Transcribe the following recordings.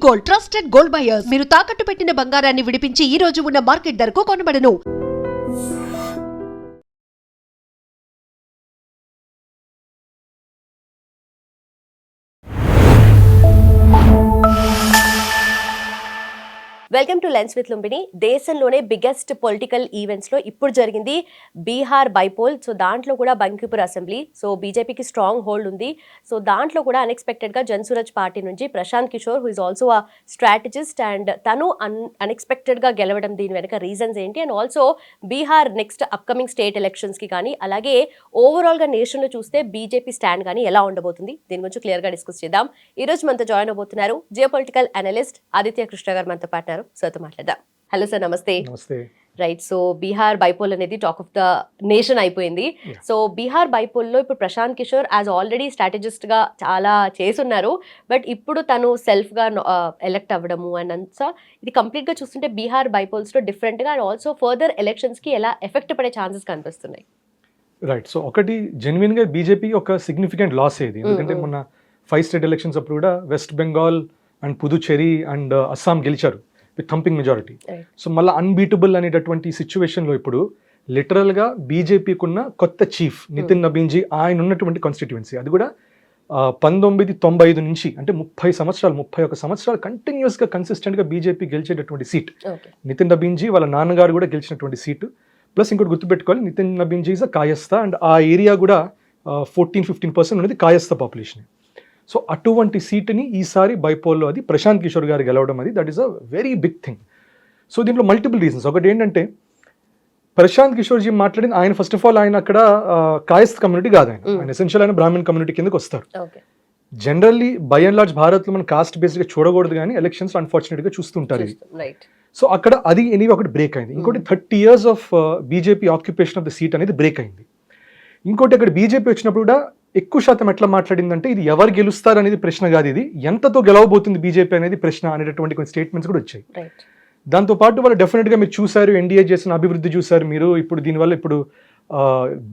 Gold, trusted gold buyers. మీరు తాకట్టు పెట్టిన బంగారాన్ని విడిపించి ఈ రోజు ఉన్న మార్కెట్ ధరకు కొనబడను. Welcome to lens with Lumbini. దేశంలోనే బిగ్గెస్ట్ పొలిటికల్ ఈవెంట్స్లో ఇప్పుడు జరిగింది బీహార్ బైపోల్. సో దాంట్లో కూడా బంకిపూర్ అసెంబ్లీ. సో బీజేపీకి స్ట్రాంగ్ హోల్డ్ ఉంది. సో దాంట్లో కూడా అన్ఎక్స్పెక్టెడ్గా జన్సూరజ్ పార్టీ నుంచి Prashant Kishor, who is also a strategist, and తను అన్ఎక్స్పెక్టెడ్గా గెలవడం దీని వెనక రీజన్స్ ఏంటి, and also Bihar next upcoming state ఎలక్షన్స్కి కానీ, అలాగే ఓవరాల్గా నేషన్లో చూస్తే బీజేపీ స్టాండ్ కానీ ఎలా ఉండబోతుంది, దీని గురించి క్లియర్గా డిస్కస్ చేద్దాం. ఈ రోజు మనతో జాయిన్ అవబోతున్నారు geo political analyst Aditya Krishna గారు మనతో పాటు. సార్తో మాట్లాడదాం. హలో సార్, నమస్తే. రైట్, సో బీహార్ బైపోల్ అనేది టాక్ ఆఫ్ ద నేషన్ అయిపోయింది. సో బీహార్ బైపోల్లో ఇప్పుడు ప్రశాంత్ కిషోర్ యాజ్ ఆల్రెడీ స్ట్రాటజిస్ట్గా చాలా చేసున్నారు, బట్ ఇప్పుడు తను సెల్ఫ్గా ఎలెక్ట్ అవ్వడము అండ్ ఇది కంప్లీట్గా చూస్తుంటే బీహార్ బైపోల్స్లో డిఫరెంట్గా అండ్ ఆల్సో ఫర్దర్ ఎలక్షన్స్కి ఎలా ఎఫెక్ట్ పడే ఛాన్సెస్ కనిపిస్తున్నాయి. రైట్, సో ఒకటి జెన్యున్గా బీజేపీ ఒక సిగ్నిఫికెంట్ లాస్ అయ్యేది, ఎందుకంటే మొన్న 5 స్టేట్ ఎలక్షన్స్ అప్పుడు కూడా west Bengal and Puducherry and Assam గెలిచారు విత్ థంపింగ్ మెజారిటీ. సో మళ్ళీ అన్బీటబుల్ అనేటటువంటి సిచ్యువేషన్లో ఇప్పుడు లిటరల్గా బీజేపీకి ఉన్న కొత్త చీఫ్ నితిన్ నబీన్జీ, ఆయన ఉన్నటువంటి కాన్స్టిట్యువెన్సీ, అది కూడా 1995 నుంచి అంటే 31 సంవత్సరాలు కంటిన్యూస్గా కన్సిస్టెంట్గా బీజేపీ గెలిచేటటువంటి సీట్. నితిన్ నబీన్జీ వాళ్ళ నాన్నగారు కూడా గెలిచినటువంటి సీటు. ప్లస్ ఇంకోటి గుర్తుపెట్టుకోవాలి, Nitin నబీన్జీ is a Kayastha, and ఆ ఏరియా కూడా 14-15% ఉన్నది కాయస్థా పాపులేషన్. సో అటువంటి సీటుని ఈసారి బైపోల్లో అది ప్రశాంత్ కిషోర్ గారు గెలవడం, అది that is a very big thing. So దీంట్లో మల్టిపుల్ రీజన్స్. ఒకటి ఏంటంటే ప్రశాంత్ కిషోర్ జీ మాట్లాడింది, ఆయన ఫస్ట్ ఆఫ్ ఆల్ ఆయన అక్కడ కాయస్థ్ కమ్యూనిటీ కాదు, ఆయన ఎసెన్షియల్ ఆయన బ్రాహ్మణ్ కమ్యూనిటీ కిందకి వస్తారు. జనరల్లీ బై అండ్ లార్జ్ భారత్లో మనం కాస్ట్ బేస్డ్గా చూడకూడదు, కానీ ఎలక్షన్స్ అన్ఫార్చునేట్గా చూస్తుంటారు. సో అక్కడ అది ఎనీవే ఒకటి బ్రేక్ అయింది. ఇంకోటి 30 years of BJP occupation of the seat అనేది బ్రేక్ అయింది. ఇంకోటి అక్కడ బీజేపీ వచ్చినప్పుడు కూడా ఎక్కువ శాతం ఎట్లా మాట్లాడిందంటే, ఇది ఎవరు గెలుస్తారు అనేది ప్రశ్న కాదు, ఇది ఎంతతో గెలవబోతుంది బీజేపీ అనేది ప్రశ్న అనేటటువంటి కొన్ని స్టేట్మెంట్స్ కూడా వచ్చాయి. దాంతోపాటు వాళ్ళు డెఫినెట్గా మీరు చూసారు, ఎన్డీఏ చేసిన అభివృద్ధి చూసారు మీరు, ఇప్పుడు దీనివల్ల ఇప్పుడు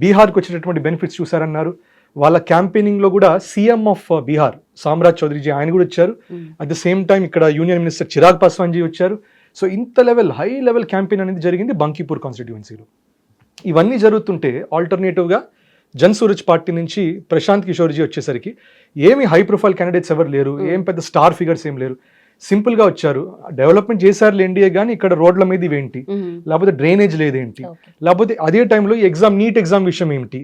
బీహార్కి వచ్చేటటువంటి బెనిఫిట్స్ చూసారన్నారు. వాళ్ళ క్యాంపెయినింగ్లో కూడా సీఎం ఆఫ్ బీహార్ సామ్రాజ్ చౌదరిజీ ఆయన కూడా వచ్చారు. అట్ ద సేమ్ టైం ఇక్కడ యూనియన్ మినిస్టర్ చిరాగ్ పాస్వాన్ జీ వచ్చారు. సో ఇంత హై లెవెల్ క్యాంపెయిన్ అనేది జరిగింది బంకిపూర్ కాన్స్టిట్యువెన్సీలో. ఇవన్నీ జరుగుతుంటే ఆల్టర్నేటివ్గా జన్సూరజ్ పార్టీ నుంచి ప్రశాంత్ కిషోర్ జీ వచ్చేసరికి ఏమి హై ప్రొఫైల్ క్యాండిడేట్స్ ఎవరు లేరు, ఏం పెద్ద స్టార్ ఫిగర్స్ ఏం లేరు, సింపుల్గా వచ్చారు. డెవలప్మెంట్ చేశారు ఎన్డీఏ, కానీ ఇక్కడ రోడ్ల మీద ఇవేంటి, లేకపోతే డ్రైనేజ్ లేదేంటి, లేకపోతే అదే టైంలో నీట్ ఎగ్జామ్ విషయం ఏమిటి.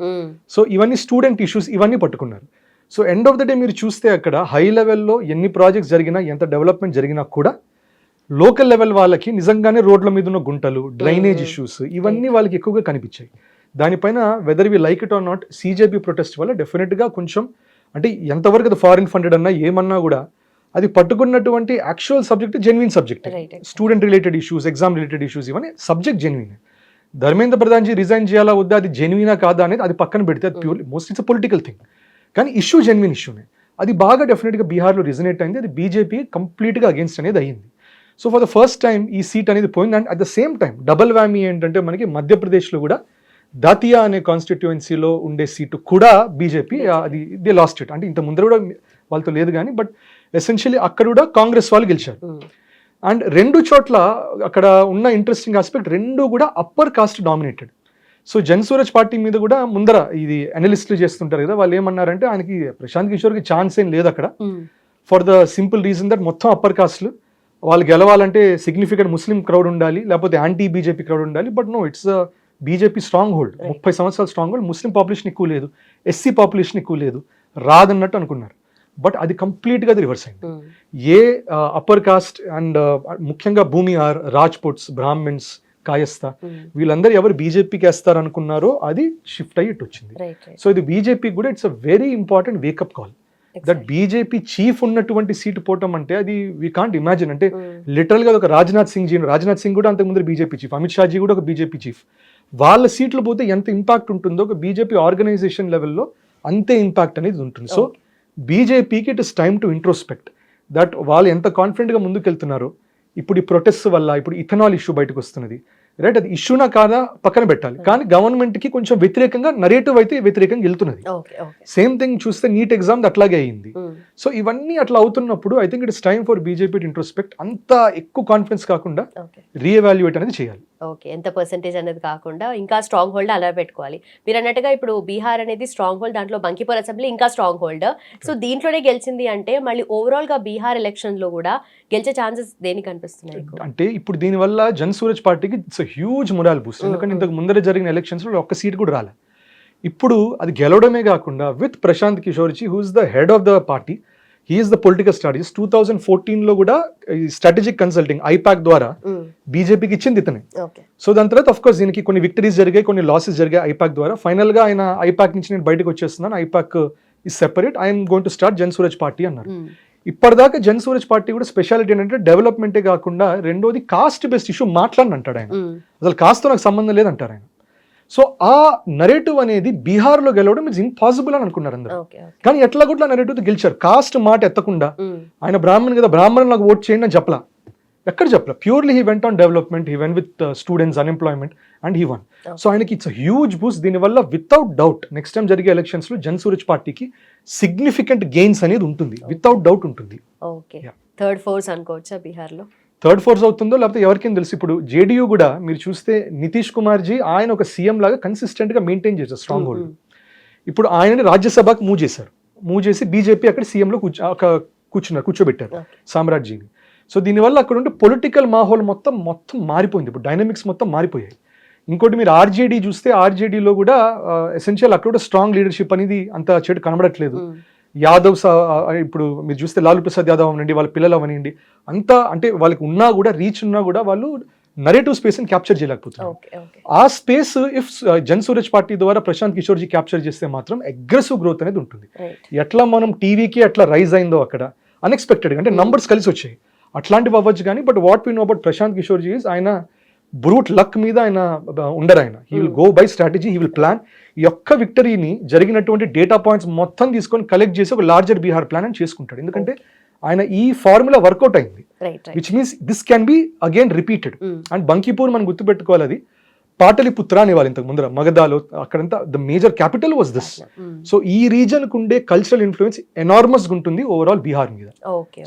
సో ఇవన్నీ స్టూడెంట్ ఇష్యూస్, ఇవన్నీ పట్టుకున్నారు. So end of the day మీరు చూస్తే అక్కడ హై లెవెల్లో ఎన్ని ప్రాజెక్ట్స్ జరిగినా, ఎంత డెవలప్మెంట్ జరిగినా కూడా లోకల్ లెవెల్ వాళ్ళకి నిజంగానే రోడ్ల మీద ఉన్న గుంటలు, డ్రైనేజ్ ఇష్యూస్, ఇవన్నీ వాళ్ళకి ఎక్కువగా కనిపించాయి. దానిపైన whether we like it or not, సీజేపీ ప్రొటెస్ట్ వల్ల డెఫినెట్గా కొంచెం అంటే ఎంతవరకు అది ఫారిన్ ఫండెడ్ అన్నా ఏమన్నా కూడా అది పట్టుకున్నటువంటి actual subject genuine subject. Student related issues, exam related issues, ఇవన్నీ subject genuine. Dharmendra Pradhan ji resign చేయాలా వద్దా, అది జెన్యునా కాదా అనేది అది పక్కన పెడితే, అది pure most it's political thing, కానీ ఇష్యూ జెన్యున్ ఇష్యూనే. అది బాగా డెఫినెట్గా బీహార్లో రిజనేట్ అయింది, అది బీజేపీ కంప్లీట్గా అగేన్స్ట్ అనేది అయ్యింది. So for the first time ఈ సీట్ అనేది పోయింది. And at the same time double whammy ఏంటంటే మనకి మధ్యప్రదేశ్లో కూడా దాతియా అనే కాన్స్టిట్యువెన్సీలో ఉండే సీటు కూడా బీజేపీ అది దే లాస్ట్ ఇట్. అంటే ఇంత ముందర కూడా వాళ్ళతో లేదు కానీ, బట్ ఎసెన్షియలీ అక్కడ కూడా కాంగ్రెస్ వాళ్ళు గెలిచారు. అండ్ 2 చోట్ల అక్కడ ఉన్న ఇంట్రెస్టింగ్ ఆస్పెక్ట్, 2 కూడా upper caste dominated. So జన్సూరజ్ party మీద కూడా ముందర ఇది అనలిస్టులు చేస్తుంటారు కదా, వాళ్ళు ఏమన్నారంటే ఆయనకి ప్రశాంత్ కిషోర్కి ఛాన్స్ ఏం లేదు అక్కడ, for the simple reason that మొత్తం అప్పర్ కాస్ట్లు, వాళ్ళు గెలవాలంటే సిగ్నిఫికెంట్ ముస్లిం క్రౌడ్ ఉండాలి, లేకపోతే యాంటీ బీజేపీ క్రౌడ్ ఉండాలి. But no, it's BJP strong hold, 30 సంవత్సరాలు స్ట్రాంగ్ హోల్డ్, ముస్లిం పాపులేషన్ ఎక్కువ లేదు, ఎస్సీ పాపులేషన్ ఎక్కువ లేదు, రాదన్నట్టు అనుకున్నారు. బట్ అది కంప్లీట్గా అది రివర్స్ అయింది. ఏ అప్పర్ కాస్ట్ అండ్ ముఖ్యంగా భూమిహార్, రాజ్పుట్స్, బ్రాహ్మిన్స్, కాయస్థా, వీళ్ళందరూ ఎవరు బీజేపీకి వేస్తారు అనుకున్నారో అది షిఫ్ట్ అయ్యి ఇటు వచ్చింది. సో ఇది బీజేపీ కూడా it's a very important wake up call. That BJP chief ఉన్నటువంటి సీటు పోవటం అంటే అది వీ కాంట్ ఇమాజిన్. అంటే లిటరల్గా ఒక రాజ్నాథ్ సింగ్ కూడా అంతకుముందు బీజేపీ చీఫ్, అమిత్ షాజీ కూడా ఒక బీజేపీ చీఫ్. వాళ్ళ సీట్లు పోతే ఎంత ఇంపాక్ట్ ఉంటుందో ఒక బీజేపీ ఆర్గనైజేషన్ లెవెల్లో అంతే ఇంపాక్ట్ అనేది ఉంటుంది. సో బీజేపీకి it is time to introspect that వాళ్ళు ఎంత కాన్ఫిడెంట్గా ముందుకెళ్తున్నారో. ఇప్పుడు ఈ ప్రొటెస్ట్ వల్ల ఇప్పుడు ఇథనాల్ ఇష్యూ బయటకు వస్తున్నది, రైట్, అది ఇష్యూనా కాదా పక్కన పెట్టాలి, కానీ గవర్నమెంట్ కి కొంచెం వ్యతిరేకంగా నరేటివ్ అయితే వ్యతిరేకంగా వెళ్తున్నది. సేమ్ థింగ్ చూస్తే నీట్ ఎగ్జామ్ అట్లాగే అయ్యింది. సో ఇవన్నీ అట్లా అవుతున్నప్పుడు I think it's time for BJP introspect, అంత ఎక్కువ కాన్ఫిడెన్స్ కాకుండా రీఎవాల్యుయేట్ అనేది చేయాలి. ఓకే, ఎంత పర్సెంటేజ్ అనేది కాకుండా ఇంకా స్ట్రాంగ్ హోల్డ్ అలా పెట్టుకోవాలి. మీరు అన్నట్టుగా ఇప్పుడు బీహార్ అనేది స్ట్రాంగ్ హోల్డ్, దాంట్లో బంకిపూర్ అసెంబ్లీ ఇంకా స్ట్రాంగ్ హోల్డ్. సో దీంట్లోనే గెలిచింది అంటే మళ్ళీ ఓవరాల్ గా బీహార్ ఎలక్షన్ లో కూడా గెలిచే ఛాన్సెస్ దేనికి కనిపిస్తున్నాయి? అంటే ఇప్పుడు దీనివల్ల జన్ సూరజ్ పార్టీకి ఇట్స్ హ్యూజ్ మొరాల్ బూస్ట్. ఎందుకంటే ఇంతకు ముందర జరిగిన ఎలక్షన్స్ లో ఒక్క సీట్ కూడా రాలే. ఇప్పుడు అది గెలవడమే కాకుండా with Prashant Kishor ji, who is the head of the party, he is the political strategist. 2014 లో కూడా స్ట్రాటజిక్ కన్సల్టింగ్ ఐపాక్ ద్వారా బీజేపీకి ఇచ్చింది ఇతనే. సో దాని తర్వాత ఆఫ్ కోర్స్ దీనికి కొన్ని విక్టరీస్ జరిగాయి, కొన్ని లాసెస్ జరిగాయి ఐపాక్ ద్వారా. ఫైనల్ గా ఆయన ఐపాక్ నుంచి నేను బయటకు వచ్చేస్తున్నాను, IPAC is separate, I'm going to start Jan Suraj party అన్నారు. ఇప్పటిదాకా జన్ సూరజ్ పార్టీ కూడా స్పెషాలిటీ ఏంటంటే డెవలప్మెంటే కాకుండా రెండోది కాస్ట్ బేస్డ్ ఇష్యూ మాట్లాడని అంటాడు ఆయన. అసలు కాస్ట్తో నాకు సంబంధం లేదంటారు ఆయన. సో ఆ నరేటివ్ అనేది బీహార్లో గెలవడం ఇట్స్ ఇంపాసిబుల్ అని అనుకున్నారు అందరూ. కానీ ఎట్లా కూడా నరేటివ్ గెలిచారు. కాస్ట్ మాట ఎత్తకుండా ఆయన బ్రాహ్మణ్ కదా, బ్రాహ్మణ్ నాకు ఓట్ చేయండి అని చెప్పలా, ఎక్కడ చెప్పలా. Purely he went on development, he went with students, unemployment and he one. So ఆయనకి ఇట్స్ హ్యూజ్ బూస్ట్. దీనివల్ల వితౌట్ డౌట్ నెక్స్ట్ టైం జరిగే ఎలక్షన్స్ లో జన్ సూరజ్ పార్టీకి సిగ్నిఫికెంట్ గెయిన్స్ అనేది ఉంటుంది, వితౌట్ డౌట్ ఉంటుంది. ఓకే, థర్డ్ ఫోర్స్ అనుకోవచ్చా బీహార్లో? థర్డ్ ఫోర్స్ అవుతుందో లేకపోతే ఎవరికైనా తెలుసు. ఇప్పుడు జేడీయూ కూడా మీరు చూస్తే నితీష్ కుమార్ జీ ఆయన ఒక సీఎం లాగా కన్సిస్టెంట్ గా మెయింటైన్ చేశారు స్ట్రాంగ్ హోల్డ్. ఇప్పుడు ఆయనని రాజ్యసభకు మూవ్ చేశారు, మూవ్ చేసి బీజేపీ అక్కడ సీఎంలో కూర్చోబెట్టారు సామ్రాజ్జీని. సో దీనివల్ల అక్కడ ఉండే పొలిటికల్ మాహోల్ మొత్తం మారిపోయింది. ఇప్పుడు డైనమిక్స్ మొత్తం మారిపోయాయి. ఇంకోటి మీరు ఆర్జేడీ చూస్తే ఆర్జేడీలో కూడా ఎసెన్షియల్ అక్కడ కూడా స్ట్రాంగ్ లీడర్షిప్ అనేది అంత చెడు కనబడట్లేదు. యాదవ్ ఇప్పుడు మీరు చూస్తే లాలూ ప్రసాద్ యాదవ్ అవనండి, వాళ్ళ పిల్లలు అవనండి, అంతా అంటే వాళ్ళకి ఉన్నా కూడా రీచ్ ఉన్నా కూడా వాళ్ళు నరేటివ్ స్పేస్ ని క్యాప్చర్ చేయలేకపోతున్నారు. ఆ space if Jan Suraj party ద్వారా ప్రశాంత్ కిషోర్ జీ క్యాప్చర్ చేస్తే మాత్రం అగ్రెసివ్ గ్రోత్ అనేది ఉంటుంది. ఎట్లా మనం టీవీకి అట్లా రైజ్ అయిందో అక్కడ అన్ఎక్స్పెక్టెడ్ అంటే నంబర్స్ కలిసి వచ్చాయి, అట్లాంటివి అవ్వచ్చు. కానీ but what we know about Prashant Kishor ji ఆయన బ్రూట్ లక్ మీద ఆయన ఉండరు. ఆయన he will go by strategy, he will plan. ఈ యొక్క విక్టరీని జరిగినటువంటి డేటా పాయింట్స్ మొత్తం తీసుకొని కలెక్ట్ చేసి ఒక లార్జర్ బీహార్ ప్లాన్ అని చేసుకుంటాడు. ఎందుకంటే ఆయన ఈ ఫార్ములా వర్కౌట్ అయింది, which means this can be again repeated. And Bankipur మనం గుర్తుపెట్టుకోవాలి, అది పాటలిపుత్ర అనేవాళ్ళు ఇంతకు ముందర మగధాలో, అక్కడంతా the major capital was this. So ఈ రీజన్ కు ఉండే కల్చరల్ ఇన్ఫ్లుయెన్స్ ఎనార్మస్ గా ఉంటుంది ఓవరాల్ బీహార్ మీద.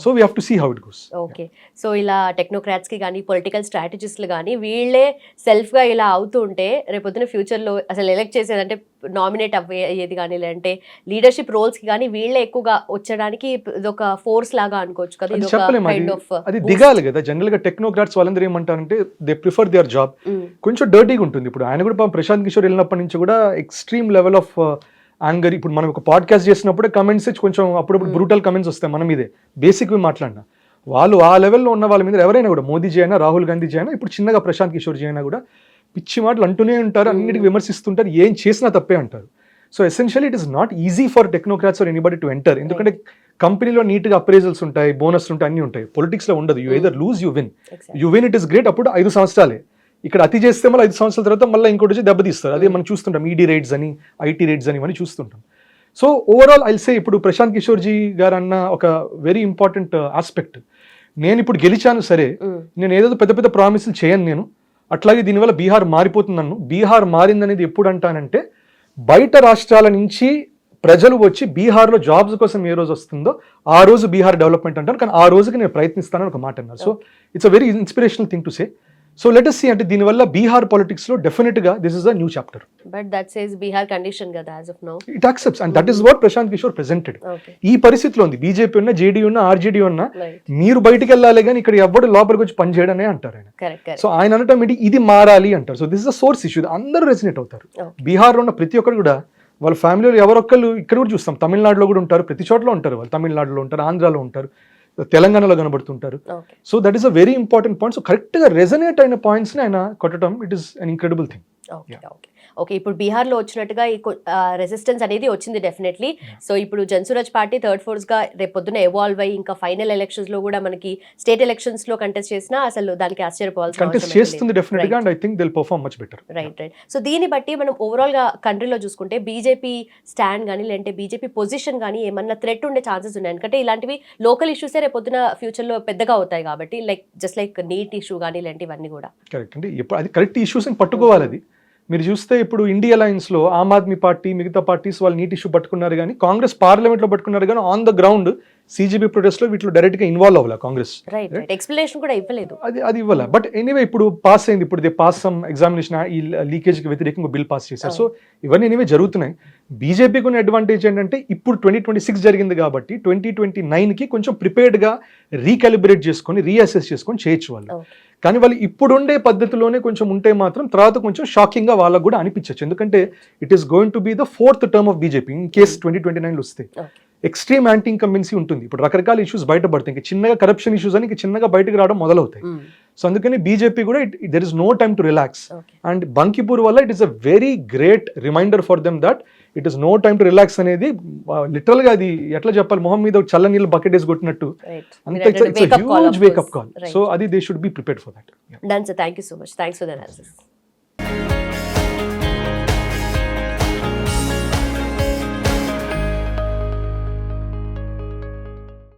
So we have to see how it goes. Okay, so ఇలా టెక్నోక్రాట్స్ కి కానీ పొలిటికల్ స్ట్రాటజిస్టులు కానీ వీళ్ళే సెల్ఫ్ గా ఇలా అవుతూ ఉంటే రేపొద్దున ఫ్యూచర్ లో అసలు ఎలక్ట్ చేసేదంటే నామినేట్ అయ్యేది కానీ లేదంటే లీడర్షిప్ రోల్స్ కి కానీ వీళ్ళే ఎక్కువగా వచ్చడానికి ఇదొక ఫోర్స్ లాగా అనుకోవచ్చు కదా. అది దిగాలి కదా. జనరల్ గా టెక్నోక్రాట్స్ వాళ్ళందరూ ఏమంటారంటే దే ప్రిఫర్ దేర్ జాబ్. కొంచెం డర్టీగా ఉంటుంది. ఇప్పుడు ఆయన కూడా ప్రశాంత్ కిషోర్ వెళ్ళినప్పటి నుంచి కూడా ఎక్స్ట్రీమ్ లెవెల్ ఆఫ్ యాంగర్. ఇప్పుడు మనం ఒక పాడ్కాస్ట్ చేసినప్పుడే కమెంట్స్ కొంచెం అప్పుడప్పుడు బ్రూటల్ కమెంట్స్ వస్తాయి మన మీదే, బేసిక్ మాట్లాడినా. వాళ్ళు ఆ లెవెల్లో ఉన్న వాళ్ళ మీద ఎవరైనా కూడా, మోదీజీ అయినా రాహుల్ గాంధీజీ అయినా ఇప్పుడు చిన్నగా ప్రశాంత్ కిషోర్ జీ అయినా కూడా పిచ్చి మాటలు అంటూనే ఉంటారు, అన్నిటికీ విమర్శిస్తుంటారు, ఏం చేసినా తప్పే అంటారు. So essentially it is not easy for technocrats or anybody to enter. ఎందుకంటే కంపెనీలో నీట్గా అప్రైజల్స్ ఉంటాయి, బోనస్ ఉంటాయి, అన్ని ఉంటాయి. పొలిటిక్స్ లో ఉండదు. You either lose you win. You win it is great, అప్పుడు 5 సంవత్సరాలే. ఇక్కడ అతి చేస్తే మళ్ళీ 5 సంవత్సరాల తర్వాత మళ్ళీ ఇంకోటి వచ్చి దెబ్బతీస్తారు. అదే మనం చూస్తుంటాం, ఈడీ రైడ్స్ అని, ఐటీ రైడ్స్ అని ఇవన్నీ చూస్తుంటాం. సో ఓవరాల్ ఐల్ సే ఇప్పుడు ప్రశాంత్ కిషోర్ జీ గారు అన్న ఒక వెరీ ఇంపార్టెంట్ ఆస్పెక్ట్, నేను ఇప్పుడు గెలిచాను సరే, నేను ఏదో పెద్ద పెద్ద ప్రామిసులు చేయను నేను, అట్లాగే దీనివల్ల బీహార్ మారిపోతుందన్ను. బీహార్ మారిందనేది ఎప్పుడు అంటానంటే బయట రాష్ట్రాల నుంచి ప్రజలు వచ్చి బీహార్లో జాబ్స్ కోసం ఏ రోజు వస్తుందో ఆ రోజు బీహార్ డెవలప్మెంట్ అంటాను. కానీ ఆ రోజుకి నేను ప్రయత్నిస్తానని ఒక మాట అన్నారు. So it's a very inspirational thing to say. So let us see అంటే దీనివల్ల బీహార్ పాలిటిక్స్ లో డెఫినెట్ గా this is a new chapter. But that says Bihar condition కదా as of now. It accepts and that is what Prashant Kishor presented. ఈ పరిస్థితిలో ఉంది, BJP ఉన్నా, JD ఉన్నా, ఆర్జేడీ ఉన్నా, మీరు బయటికి వెళ్ళాలి కానీ ఇక్కడ ఎవరు లోపలికి వచ్చి పని చేయడమే అంటారు ఆయన. సో ఆయన అనటం ఏంటి, ఇది మారాలి అంటారు. So this is a source issue, అందరూ రెసినేట్ అవుతారు. బీహార్ లో ఉన్న ప్రతి ఒక్కరు కూడా వాళ్ళ ఫ్యామిలీలో ఎవరొక్కరు ఇక్కడ కూడా చూస్తాం, తమిళనాడులో కూడా ఉంటారు, ప్రతి చోట్ల ఉంటారు వాళ్ళు. తమిళనాడులో ఉంటారు, ఆంధ్రాలో ఉంటారు, తెలంగాణలో కనబడుతుంటారు. So that is a very important point. So correct గా రెజనేట్ అయిన పాయింట్స్ ని ఆయన కొట్టడం, it is an incredible thing. Okay okay okay ఇప్పుడు బీహార్లో వచ్చినట్టుగా ఈ రెసిస్టెన్స్ అనేది వచ్చింది డెఫినెట్లీ. సో ఇప్పుడు జన్సురాజ్ పార్టీ థర్డ్ ఫోర్స్గా రేపు పొద్దున ఎవాల్వ్ అయ్యి ఇంకా ఫైనల్ ఎలక్షన్స్లో కూడా మనకి స్టేట్ ఎలక్షన్స్లో కంటెస్ట్ చేసినా అసలు దానికి ఆశ్చర్యపోవాల్సిన కంటెస్ట్ చేస్తుంది డెఫినెట్ గా, and I think they will perform much better. Right. So దీన్ని బట్టి మనం ఓవరాల్గా కంట్రీలో చూసుకుంటే బీజేపీ స్టాండ్ కానీ లేదంటే బీజేపీ పొజిషన్ కానీ ఏమన్నా థ్రెట్ ఉండే ఛాన్సెస్ ఉన్నాయి. ఎందుకంటే ఇలాంటివి లోకల్ ఇష్యూసే రేపు పొద్దున ఫ్యూచర్లో పెద్దగా అవుతాయి కాబట్టి, like just like NEET issue కానీ ఇలాంటివన్నీ కూడా. కరెక్ట్ అండి, ఇప్పుడు అది కరెక్ట్ ఇష్యూస్ అని పట్టుకోవాలి. అది మీరు చూస్తే ఇప్పుడు ఇండియా అలయన్స్ లో ఆమ్ ఆద్మీ పార్టీ మిగతా పార్టీస్ వాళ్ళు నీట్ ఇష్యూ పట్టుకున్నారు, కానీ కాంగ్రెస్ పార్లమెంట్ లో పట్టుకున్నారు, కానీ ఆన్ ద గ్రౌండ్ సిజిబి ప్రొటెస్ట్ లో వీటిలో డైరెక్ట్ గా ఇన్వాల్వ్ అవ్వాలి కాంగ్రెస్. రైట్. ఎక్స్ప్లెనేషన్ కూడా ఇవ్వలేదు. అది ఇవ్వాలి. బట్ ఎనీవే ఇప్పుడు పాస్ అయింది, ఇప్పుడు దే పాస్ సమ్ ఎగ్జామినేషన్ ఈ లీకేజ్ కి వ్యతిరేకంగా బిల్ పాస్ చేశారు. సో ఇవన్నీ ఎనీవే జరుగుతున్నాయి. బీజేపీకి ఉన్న అడ్వాంటేజ్ ఏంటంటే ఇప్పుడు 2026 జరిగింది కాబట్టి 2029 కి కొంచెం ప్రిపేర్డ్ గా రీకాలిబ్రేట్ చేసుకొని రీఅసెస్ చేసుకొని చేయొచ్చు వాళ్ళు. కానీ వాళ్ళు ఇప్పుడుండే పద్ధతిలోనే కొంచెం ఉంటే మాత్రం తర్వాత కొంచెం షాకింగ్ గా వాళ్ళకు కూడా అనిపించచ్చు. ఎందుకంటే it is going to be the 4th term of BJP in case 2029 వస్తే. ఎక్స్ట్రీమ్ యాంటీ ఇన్కంబెన్సీ ఉంటుంది. ఇప్పుడు రకరకాల ఇష్యూస్ బయటపడతాయి, ఇంకా చిన్నగా కరప్షన్ ఇష్యూస్ అని చిన్నగా బయటకు రావడం మొదలవుతాయి. సో అందుకని బీజేపీ కూడా there is no time to relax. And Bankipur వల్ల it is a very great reminder for them that it is no time to relax అనేది లిటరల్ గా అది ఎట్లా చెప్పాలి, మొహం మీద చల్ల నీళ్ళు బకెట్ వేసి కొట్టినట్టు. అంత హ్యూజ్ వేకప్ కాల్. సో అది they should be prepared for that. Done, sir. Thank you so much. Thanks for the analysis.